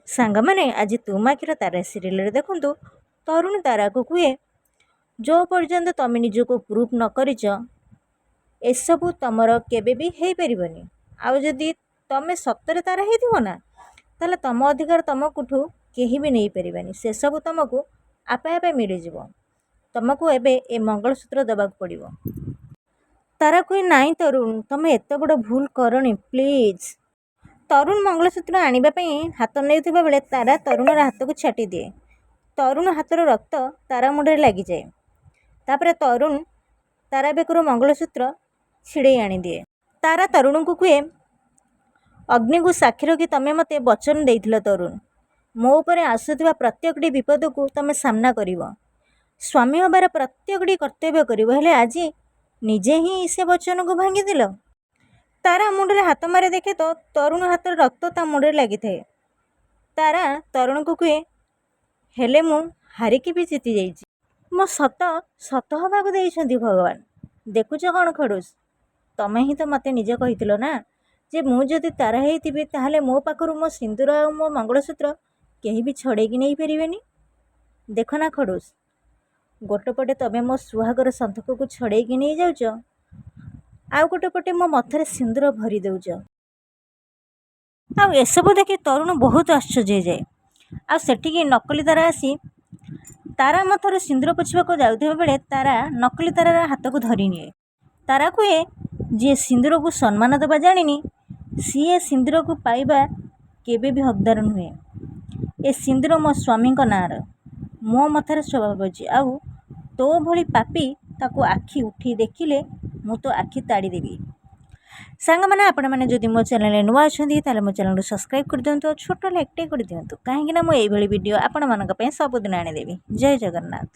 ସାଙ୍ଗମାନେ ଆଜି ତୁ ମୋ ଆଖିର ତାରା ସିରିଏଲରେ ଦେଖନ୍ତୁ ତରୁଣ ତାରାକୁ କୁହେ ଯେଉଁ ପର୍ଯ୍ୟନ୍ତ ତମେ ନିଜକୁ ପ୍ରୁଭ୍ ନ କରିଛ ଏସବୁ ତମର କେବେ ବି ହେଇପାରିବନି। ଆଉ ଯଦି ତମେ ସତରେ ତାରା ହେଇଥିବ ନା ତାହେଲେ ତମ ଅଧିକାର ତମକୁଠୁ କେହି ବି ନେଇପାରିବେନି। ସେସବୁ ତମକୁ ଆପେ ଆପେ ମିଳିଯିବ। ତମକୁ ଏବେ ଏ ମଙ୍ଗଳସୂତ୍ର ଦେବାକୁ ପଡ଼ିବ। ତାରା କୁହେ ନାଇଁ ତରୁଣ, ତମେ ଏତେ ବଡ଼ ଭୁଲ କରନି ପ୍ଲିଜ୍। ତରୁଣ ମଙ୍ଗଳସୂତ୍ର ଆଣିବା ପାଇଁ ହାତ ନେଉଥିବା ବେଳେ ତାରା ତରୁଣର ହାତକୁ ଛାଟିଦିଏ। ତରୁଣ ହାତର ରକ୍ତ ତାରା ମୁଣ୍ଡରେ ଲାଗିଯାଏ। ତାପରେ ତରୁଣ ତାରା ବେକରୁ ମଙ୍ଗଳସୂତ୍ର ଛିଡ଼େଇ ଆଣିଦିଏ। ତାରା ତରୁଣଙ୍କୁ କୁହେ ଅଗ୍ନିକୁ ସାକ୍ଷୀ ରଖି ତମେ ମୋତେ ବଚନ ଦେଇଥିଲ ତରୁଣ, ମୋ ଉପରେ ଆସୁଥିବା ପ୍ରତ୍ୟେକଟି ବିପଦକୁ ତମେ ସାମ୍ନା କରିବ, ସ୍ୱାମୀ ହେବାର ପ୍ରତ୍ୟେକଟି କର୍ତ୍ତବ୍ୟ କରିବ। ହେଲେ ଆଜି ନିଜେ ହିଁ ସେ ବଚନକୁ ଭାଙ୍ଗିଦେଲ। ତାରା ମୁଣ୍ଡରେ ହାତ ମାରି ଦେଖେ ତ ତରୁଣ ହାତର ରକ୍ତ ତା ମୁଣ୍ଡରେ ଲାଗିଥାଏ। ତାରା ତରୁଣକୁ କୁହେ ହେଲେ ମୁଁ ହାରିକି ବି ଜିତି ଯାଇଛି। ମୋ ସତ ହେବାକୁ ଦେଇଛନ୍ତି ଭଗବାନ। ଦେଖୁଛ କ'ଣ ଖଡ଼ୁସ, ତମେ ହିଁ ତ ମୋତେ ନିଜେ କହିଥିଲ ନା ଯେ ମୁଁ ଯଦି ତାରା ହେଇଥିବି ତାହେଲେ ମୋ ପାଖରୁ ମୋ ସିନ୍ଦୁର ଆଉ ମୋ ମଙ୍ଗଳସୂତ୍ର କେହି ବି ଛଡ଼େଇକି ନେଇପାରିବେନି। ଦେଖ ନା ଖଡ଼ୁସ, ଗୋଟେ ପଟେ ତମେ ମୋ ସୁହାଗର ସନ୍ଥକକୁ ଛଡ଼େଇକି ନେଇଯାଉଛ, ଆଉ ଗୋଟେ ପଟେ ମୋ ମଥାରେ ସିନ୍ଦୁର ଭରି ଦେଉଛ। ଆଉ ଏସବୁ ଦେଖି ତରୁଣ ବହୁତ ଆଶ୍ଚର୍ଯ୍ୟ ହେଇଯାଏ। ଆଉ ସେଠିକି ନକଲି ତାରା ଆସି ତାରା ମଥାରୁ ସିନ୍ଦୁର ପୋଛିବାକୁ ଯାଉଥିବା ବେଳେ ତାରା ନକଲି ତାରାର ହାତକୁ ଧରି ନିଏ। ତାରା କୁହେ ଯିଏ ସିନ୍ଦୁରକୁ ସମ୍ମାନ ଦେବା ଜାଣିନି ସିଏ ସିନ୍ଦୁରକୁ ପାଇବା କେବେ ବି ହକଦାର ନୁହେଁ। ଏ ସିନ୍ଦୁର ମୋ ସ୍ୱାମୀଙ୍କ ନାଁର, ମୋ ମଥାରେ ଶୋଭା ପାଉଛି। ଆଉ ତୋ ଭଳି ପାପୀ ତାକୁ ଆଖି ଉଠି ଦେଖିଲେ ମୁଁ ତ ଆଖି ତାଡ଼ିଦେବି। ସାଙ୍ଗମାନେ ଆପଣମାନେ ଯଦି ମୋ ଚ୍ୟାନେଲରେ ନୂଆ ଅଛନ୍ତି ତାହେଲେ ମୋ ଚ୍ୟାନେଲକୁ ସବସ୍କ୍ରାଇବ୍ କରିଦିଅନ୍ତୁ ଆଉ ଛୋଟ ଲାଇକ୍ଟେ କରିଦିଅନ୍ତୁ, କାହିଁକିନା ମୁଁ ଏଇଭଳି ଭିଡ଼ିଓ ଆପଣମାନଙ୍କ ପାଇଁ ସବୁଦିନ ଆଣିଦେବି। ଜୟ ଜଗନ୍ନାଥ।